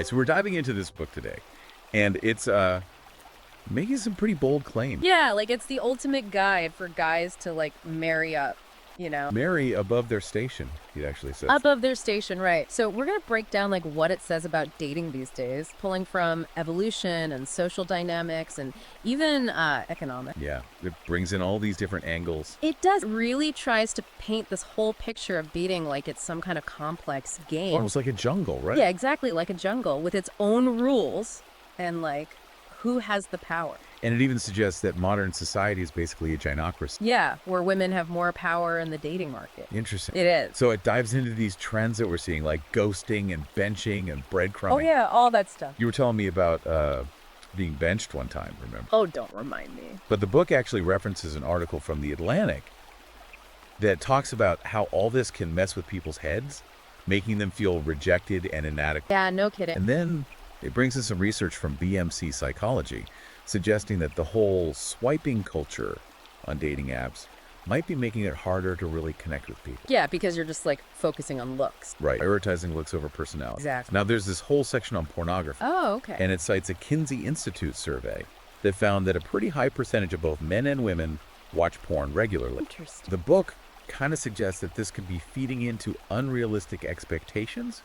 right, so we're diving into this book today, and it's making some pretty bold claims. Yeah, like it's the ultimate guide for guys to like marry up, you know? Marry above their station, he actually says. Above their station, right. So we're going to break down like what it says about dating these days, pulling from evolution and social dynamics and even economic. Yeah, it brings in all these different angles. It does really tries to paint this whole picture of dating like it's some kind of complex game. Almost like a jungle, right? Yeah, exactly, like a jungle with its own rules and like who has the power. And it even suggests that modern society is basically a gynocracy. Yeah, where women have more power in the dating market. Interesting. It is. So it dives into these trends that we're seeing, like ghosting and benching and breadcrumbing. Oh yeah, all that stuff. You were telling me about being benched one time, remember? Oh, don't remind me. But the book actually references an article from The Atlantic that talks about how all this can mess with people's heads, making them feel rejected and inadequate. Yeah, no kidding. And then it brings in some research from BMC Psychology, suggesting that the whole swiping culture on dating apps might be making it harder to really connect with people. Yeah, because you're just like focusing on looks. Right. Prioritizing looks over personality. Exactly. Now, there's this whole section on pornography. Oh, okay. And it cites a Kinsey Institute survey that found that a pretty high percentage of both men and women watch porn regularly. Interesting. The book kind of suggests that this could be feeding into unrealistic expectations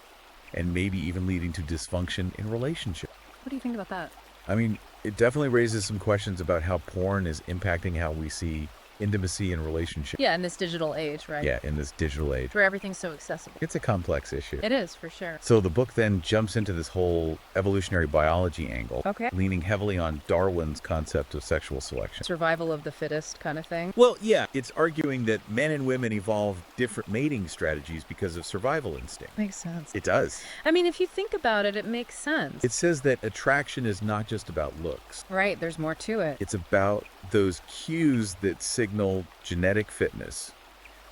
and maybe even leading to dysfunction in relationships. What do you think about that? I mean, it definitely raises some questions about how porn is impacting how we see intimacy and relationships. Yeah, in this digital age, right? Yeah, in this digital age. Where everything's so accessible. It's a complex issue. It is, for sure. So the book then jumps into this whole evolutionary biology angle, Okay. leaning heavily on Darwin's concept of sexual selection. Survival of the fittest kind of thing. Well, yeah, it's arguing that men and women evolved different mating strategies because of survival instinct. Makes sense. It does. I mean, if you think about it, it makes sense. It says that attraction is not just about looks. Right, there's more to it. It's about those cues that signal genetic fitness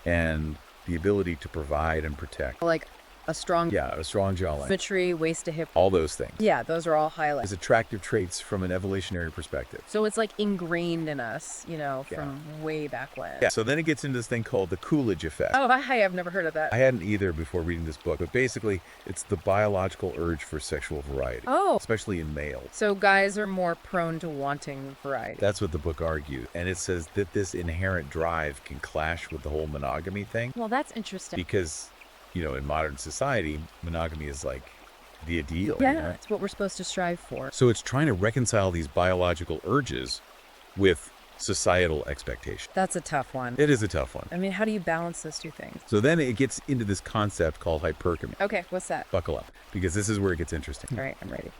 and the ability to provide and protect. Like a strong Yeah, a strong jawline. symmetry, waist to hip. All those things. Yeah, those are all highlights. As attractive traits from an evolutionary perspective. So it's like ingrained in us, you know, Yeah. from way back when. Yeah, so then it gets into this thing called the Coolidge effect. Oh, I have never heard of that. I hadn't either before reading this book, but basically it's the biological urge for sexual variety, Oh, especially in males. so guys are more prone to wanting variety. That's what the book argues. And it says that this inherent drive can clash with the whole monogamy thing Well, that's interesting. because, you know, in modern society, monogamy is like the ideal. Yeah, you know? it's what we're supposed to strive for. So it's trying to reconcile these biological urges with societal expectations. That's a tough one. It is a tough one. I mean, how do you balance those two things? So then it gets into this concept called hypergamy. Okay, what's that? Buckle up, because this is where it gets interesting. All right, I'm ready.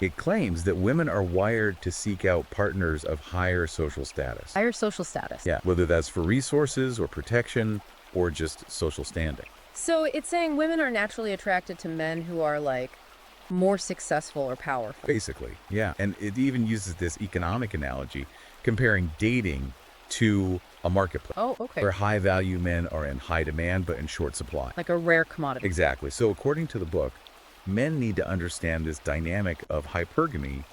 It claims that women are wired to seek out partners of higher social status. Higher social status. Yeah, whether that's for resources or protection or just social standing. So it's saying women are naturally attracted to men who are like more successful or powerful. Basically, yeah. And it even uses this economic analogy, comparing dating to a marketplace, Oh, okay. where high value men are in high demand but in short supply. Like a rare commodity. Exactly. So according to the book, men need to understand this dynamic of hypergamy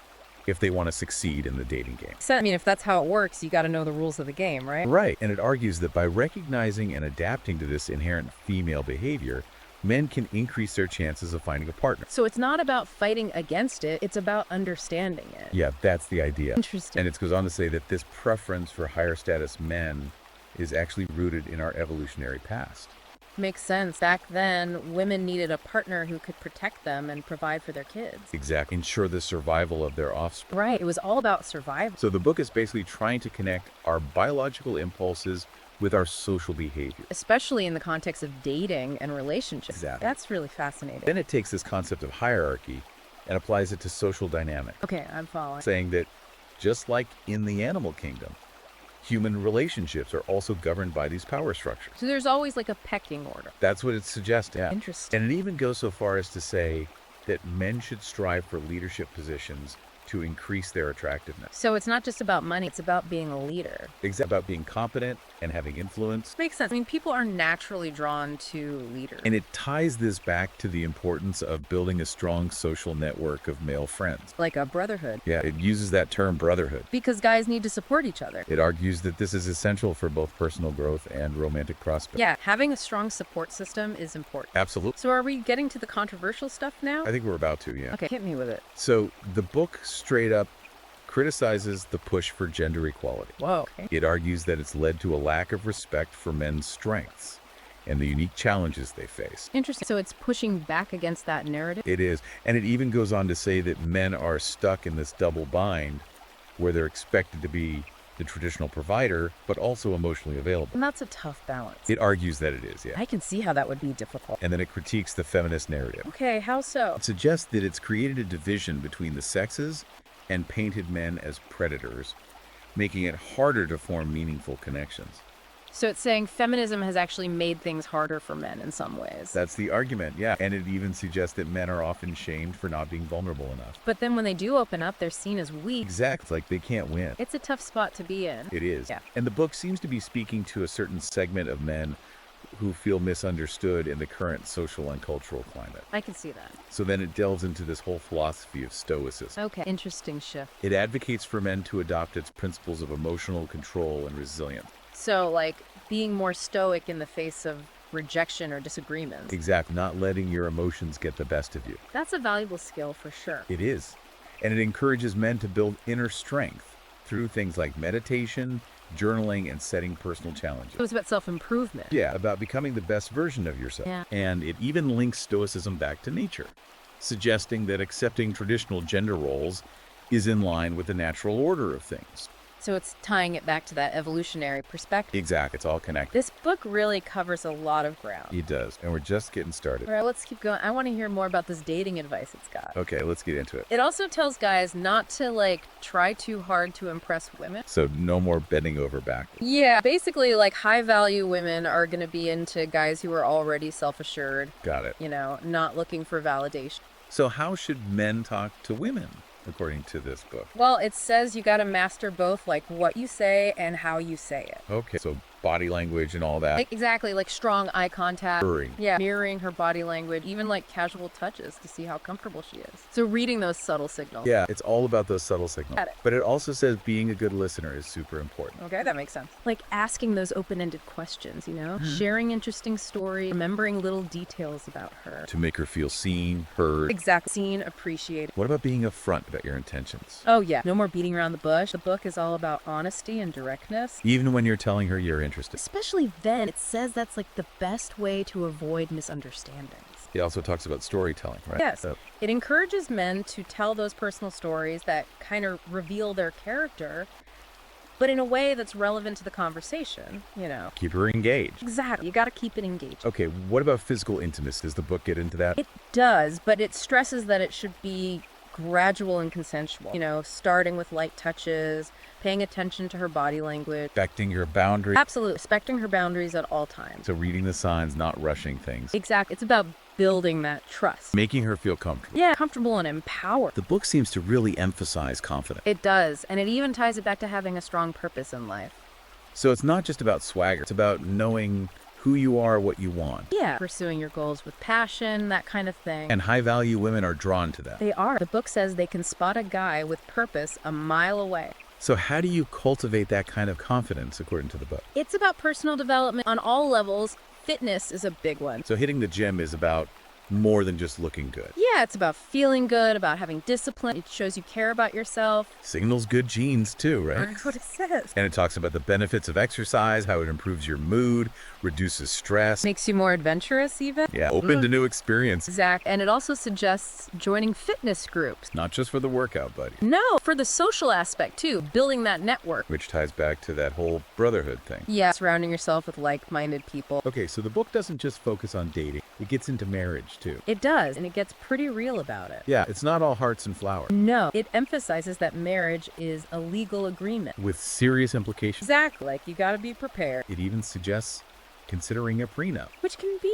if they want to succeed in the dating game. So, I mean, if that's how it works, you got to know the rules of the game, right? Right. And it argues that by recognizing and adapting to this inherent female behavior, men can increase their chances of finding a partner. So it's not about fighting against it, it's about understanding it. Yeah, that's the idea. Interesting. And it goes on to say that this preference for higher status men is actually rooted in our evolutionary past. Makes sense. Back then, women needed a partner who could protect them and provide for their kids. Exactly. Ensure the survival of their offspring. Right. It was all about survival. So the book is basically trying to connect our biological impulses with our social behavior. Especially in the context of dating and relationships. Exactly. That's really fascinating. Then it takes this concept of hierarchy and applies it to social dynamics, Okay, I'm following. saying that just like in the animal kingdom, human relationships are also governed by these power structures. So there's always like a pecking order. That's what it suggests. Yeah. Interesting. And it even goes so far as to say that men should strive for leadership positions to increase their attractiveness. So it's not just about money, it's about being a leader. It's about being competent and having influence. Makes sense. I mean, people are naturally drawn to leaders. And it ties this back to the importance of building a strong social network of male friends. Like a brotherhood. Yeah, it uses that term brotherhood. Because guys need to support each other. It argues that this is essential for both personal growth and romantic prospects. Yeah, having a strong support system is important. Absolutely. So are we getting to the controversial stuff now? I think we're about to, yeah. Okay, hit me with it. So the book straight up criticizes the push for gender equality. Whoa. Okay. It argues that it's led to a lack of respect for men's strengths and the unique challenges they face. Interesting. So it's pushing back against that narrative? It is. And it even goes on to say that men are stuck in this double bind where they're expected to be the traditional provider, but also emotionally available. And that's a tough balance. It argues that it is, yeah. I can see how that would be difficult. And then it critiques the feminist narrative. Okay, how so? It suggests that it's created a division between the sexes and painted men as predators, making it harder to form meaningful connections. So it's saying feminism has actually made things harder for men in some ways. That's the argument, yeah. And it even suggests that men are often shamed for not being vulnerable enough. But then when they do open up, they're seen as weak. Exactly, like they can't win. It's a tough spot to be in. It is. Yeah. And the book seems to be speaking to a certain segment of men who feel misunderstood in the current social and cultural climate. I can see that. So then it delves into this whole philosophy of stoicism. Okay, interesting shift. It advocates for men to adopt its principles of emotional control and resilience. So, like, being more stoic in the face of rejection or disagreements. Exactly, not letting your emotions get the best of you. That's a valuable skill for sure. It is. And it encourages men to build inner strength through things like meditation, journaling, and setting personal challenges. It was about self-improvement. Yeah, about becoming the best version of yourself. Yeah. And it even links stoicism back to nature, suggesting that accepting traditional gender roles is in line with the natural order of things. So it's tying it back to that evolutionary perspective. Exactly, it's all connected. This book really covers a lot of ground. It does, and we're just getting started. All right, let's keep going. I want to hear more about this dating advice it's got. Okay, let's get into it. It also tells guys not to, like, try too hard to impress women. So no more bending over backwards. Yeah, basically, like, high-value women are going to be into guys who are already self-assured, Got it. you know, not looking for validation. So how should men talk to women, according to this book? Well, it says you got to master both, like, what you say and how you say it. Okay, so body language and all that. Like, exactly, like strong eye contact. Mirroring. Yeah, mirroring her body language, even like casual touches to see how comfortable she is. So reading those subtle signals. Yeah, it's all about those subtle signals. Got it. But it also says being a good listener is super important. Okay, that makes sense. Like asking those open-ended questions, you know? Sharing interesting stories, remembering little details about her. To make her feel seen, heard. Exactly. Seen, appreciated. What about being upfront about your intentions? Oh, yeah. No more beating around the bush. The book is all about honesty and directness. Even when you're telling her you're interested. Especially then, it says that's like the best way to avoid misunderstandings. It also talks about storytelling, right? Yes. So, It encourages men to tell those personal stories that kind of reveal their character, but in a way that's relevant to the conversation, you know. keep her engaged. Exactly. You got to keep it engaged. Okay, what about physical intimacy? Does the book get into that? It does, but it stresses that it should be gradual and consensual. You know, starting with light touches, paying attention to her body language. Respecting your boundaries. Absolutely. Respecting her boundaries at all times. So reading the signs, not rushing things. Exactly. It's about building that trust. Making her feel comfortable. Yeah, comfortable and empowered. The book seems to really emphasize confidence. It does, and it even ties it back to having a strong purpose in life. So it's not just about swagger. It's about knowing who you are, what you want. Yeah, pursuing your goals with passion, that kind of thing. And high-value women are drawn to that. They are. The book says they can spot a guy with purpose a mile away. So how do you cultivate that kind of confidence, according to the book? It's about personal development on all levels. Fitness is a big one. So hitting the gym is about more than just looking good. Yeah, it's about feeling good, about having discipline. It shows you care about yourself. Signals good genes too, right? That's what it says. And it talks about the benefits of exercise, how it improves your mood, reduces stress. Makes you more adventurous even. Yeah, open to new experiences. Exactly. And it also suggests joining fitness groups. Not just for the workout buddy, No, for the social aspect too, building that network. which ties back to that whole brotherhood thing. Yeah, surrounding yourself with like-minded people. Okay, so the book doesn't just focus on dating. It gets into marriage too. It does, and it gets pretty real about it. Yeah, it's not all hearts and flowers. No, it emphasizes that marriage is a legal agreement. With serious implications. Exactly, like you gotta be prepared. It even suggests considering a prenup. Which can be,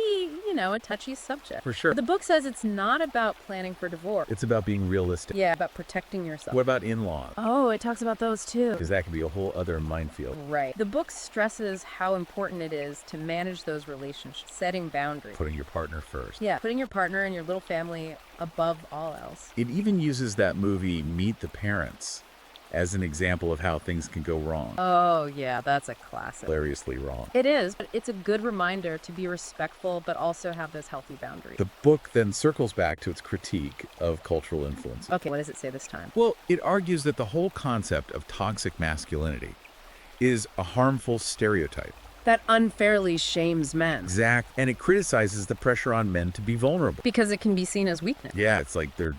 a touchy subject. For sure. The book says it's not about planning for divorce. It's about being realistic. Yeah, about protecting yourself. What about in-laws? Oh, it talks about those too. Because that can be a whole other minefield. Right. The book stresses how important it is to manage those relationships, setting boundaries. Putting your partner first. Yeah, putting your partner and your little family above all else. It even uses that movie Meet the Parents as an example of how things can go wrong. Oh, yeah, that's a classic. Hilariously wrong. It is, but it's a good reminder to be respectful, but also have those healthy boundaries. The book then circles back to its critique of cultural influence. Okay, what does it say this time? Well, it argues that the whole concept of toxic masculinity is a harmful stereotype. That unfairly shames men. Exact. And it criticizes the pressure on men to be vulnerable. Because it can be seen as weakness. Yeah, it's like they're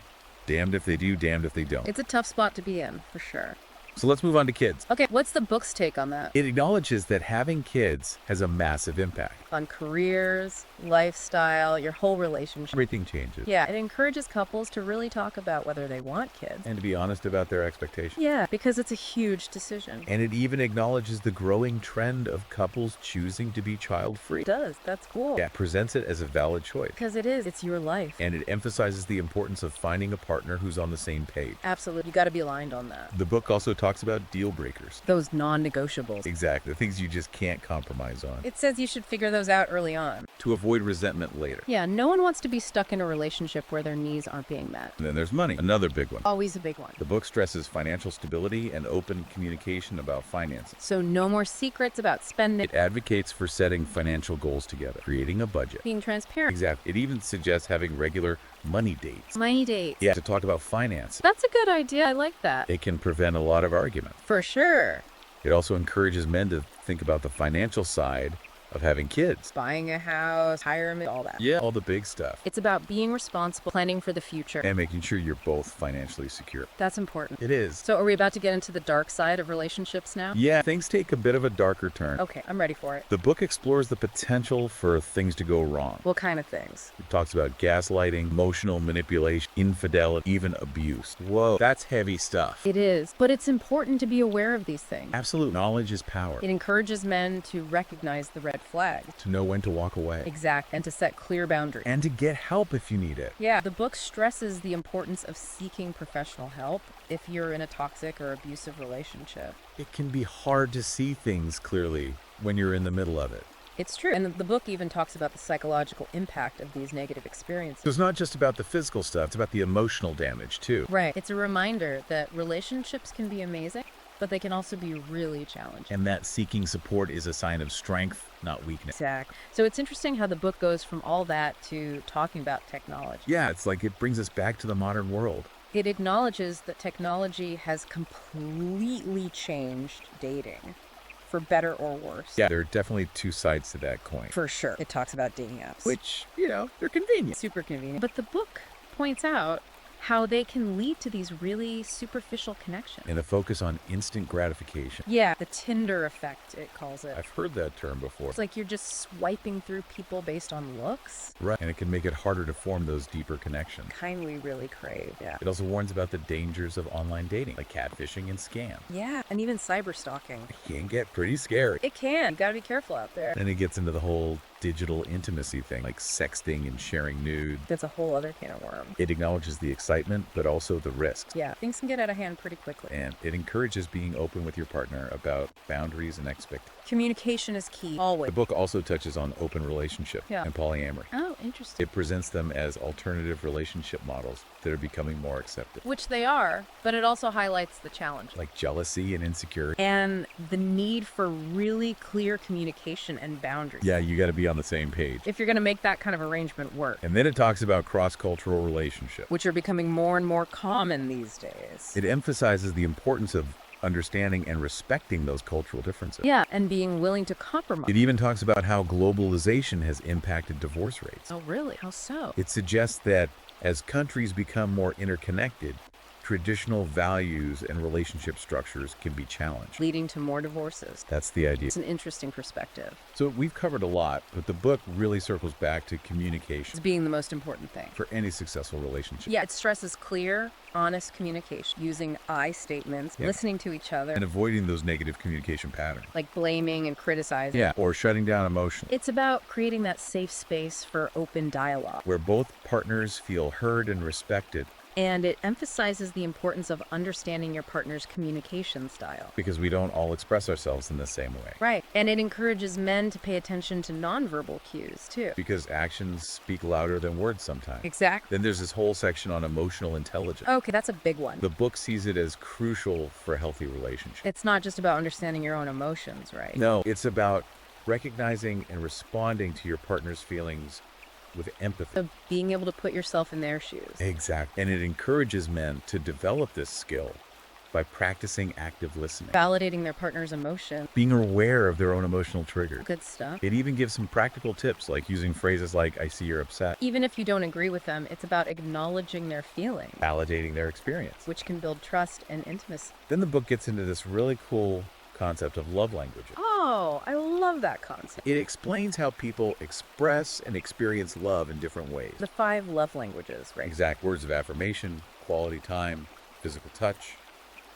damned if they do, damned if they don't. It's a tough spot to be in, for sure. So let's move on to kids. Okay, what's the book's take on that? It acknowledges that having kids has a massive impact. On careers, lifestyle, your whole relationship. Everything changes. Yeah, it encourages couples to really talk about whether they want kids. And to be honest about their expectations. Yeah, because it's a huge decision. And it even acknowledges the growing trend of couples choosing to be child-free. It does. That's cool. Yeah, it presents it as a valid choice. Because it is. It's your life. And it emphasizes the importance of finding a partner who's on the same page. Absolutely. You got to be aligned on that. The book also talks about deal breakers. Those non-negotiables. Exactly, the things you just can't compromise on. It says you should figure those out early on. To avoid resentment later. Yeah, no one wants to be stuck in a relationship where their needs aren't being met. And then there's money, another big one. Always a big one. The book stresses financial stability and open communication about finances. So no more secrets about spending. It advocates for setting financial goals together, creating a budget. Being transparent. Exactly. It even suggests having regular money dates. Money dates. Yeah, to talk about finance. That's a good idea. I like that. It can prevent a lot of argument. For sure. It also encourages men to think about the financial side of having kids. Buying a house, retirement, all that. Yeah, all the big stuff. It's about being responsible, planning for the future. And making sure you're both financially secure. That's important. It is. So are we about to get into the dark side of relationships now? Yeah, things take a bit of a darker turn. Okay, I'm ready for it. The book explores the potential for things to go wrong. What kind of things? It talks about gaslighting, emotional manipulation, infidelity, even abuse. Whoa, that's heavy stuff. It is, but it's important to be aware of these things. Absolute knowledge is power. It encourages men to recognize the red flags. To know when to walk away. Exact, and to set clear boundaries. And to get help if you need it. Yeah, the book stresses the importance of seeking professional help if you're in a toxic or abusive relationship. It can be hard to see things clearly when you're in the middle of it. It's true. And the book even talks about the psychological impact of these negative experiences. So it's not just about the physical stuff, it's about the emotional damage too. Right. It's a reminder that relationships can be amazing, but they can also be really challenging. And that seeking support is a sign of strength, not weakness. Exactly. So it's interesting how the book goes from all that to talking about technology. Yeah, it's like it brings us back to the modern world. It acknowledges that technology has completely changed dating, for better or worse. Yeah, there are definitely two sides to that coin. For sure. It talks about dating apps. Which, they're convenient. Super convenient. But the book points out how they can lead to these really superficial connections. And a focus on instant gratification. Yeah, the Tinder effect, it calls it. I've heard that term before. It's like you're just swiping through people based on looks. Right, and it can make it harder to form those deeper connections. Kind we really crave, yeah. It also warns about the dangers of online dating, like catfishing and scams. Yeah, and even cyber stalking. It can get pretty scary. It can. Gotta be careful out there. Then it gets into the whole digital intimacy thing, like sexting and sharing nudes. That's a whole other can of worms. It acknowledges the excitement, but also the risks. Yeah, things can get out of hand pretty quickly. And it encourages being open with your partner about boundaries and expectations. Communication is key, always. The book also touches on open relationship Yeah. and polyamory. Oh, interesting. It presents them as alternative relationship models that are becoming more accepted, Which they are, but it also highlights the challenge. like jealousy and insecurity. And the need for really clear communication and boundaries. Yeah, you got to be on the same page. If you're going to make that kind of arrangement work, And then it talks about cross-cultural relationships. which are becoming more and more common these days. It emphasizes the importance of understanding and respecting those cultural differences. Yeah, and being willing to compromise. It even talks about how globalization has impacted divorce rates. Oh, really? How so? It suggests that as countries become more interconnected, traditional values and relationship structures can be challenged. Leading to more divorces. That's the idea. It's an interesting perspective. So we've covered a lot, but the book really circles back to communication It's being the most important thing. for any successful relationship. Yeah, it stresses clear, honest communication, using I statements, Yeah. listening to each other, And avoiding those negative communication patterns. like blaming and criticizing. Yeah, or shutting down emotion, It's about creating that safe space for open dialogue. where both partners feel heard and respected, And it emphasizes the importance of understanding your partner's communication style. because we don't all express ourselves in the same way. Right. And it encourages men to pay attention to nonverbal cues, too. Because actions speak louder than words sometimes. Exactly. Then there's this whole section on emotional intelligence. Okay, that's a big one. The book sees it as crucial for a healthy relationship. It's not just about understanding your own emotions, right? No, it's about recognizing and responding to your partner's feelings with empathy. So being able to put yourself in their shoes. Exactly. And it encourages men to develop this skill by practicing active listening, Validating their partner's emotion. being aware of their own emotional triggers. Good stuff. It even gives some practical tips, like using phrases like, I see you're upset, Even if you don't agree with them, it's about acknowledging their feelings, validating their experience. which can build trust and intimacy. Then the book gets into this really cool concept of love languages. Oh, I love that concept. It explains how people express and experience love in different ways. The 5 love languages, right? Exact words of affirmation, quality time, physical touch,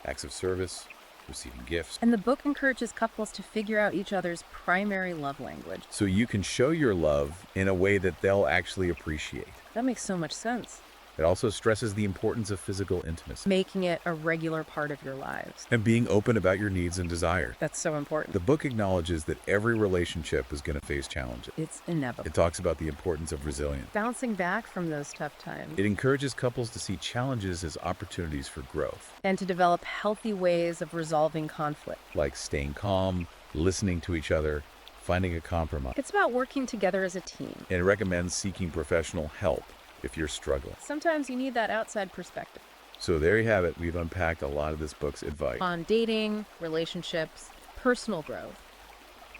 acts of service, receiving gifts. And the book encourages couples to figure out each other's primary love language. So you can show your love in a way that they'll actually appreciate. That makes so much sense. It also stresses the importance of physical intimacy Making it a regular part of your lives. and being open about your needs and desires. That's so important. The book acknowledges that every relationship is going to face challenges. It's inevitable. It talks about the importance of resilience. Bouncing back from those tough times. It encourages couples to see challenges as opportunities for growth, And to develop healthy ways of resolving conflict. like staying calm, listening to each other, finding a compromise. It's about working together as a team. And it recommends seeking professional help if you're struggling. Sometimes you need that outside perspective So there you have it. We've unpacked a lot of this book's advice. on dating, relationships, personal growth,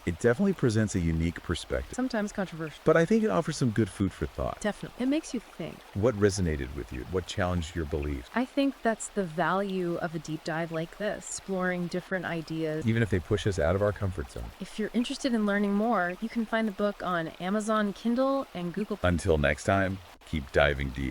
It definitely presents a unique perspective, sometimes controversial. but I think it offers some good food for thought. Definitely. It makes you think. What resonated with you? What challenged your beliefs? I think that's the value of a deep dive like this, exploring different ideas. Even if they push us out of our comfort zone. If you're interested in learning more, you can find the book on Amazon Kindle and Google. Until next time, keep diving deep.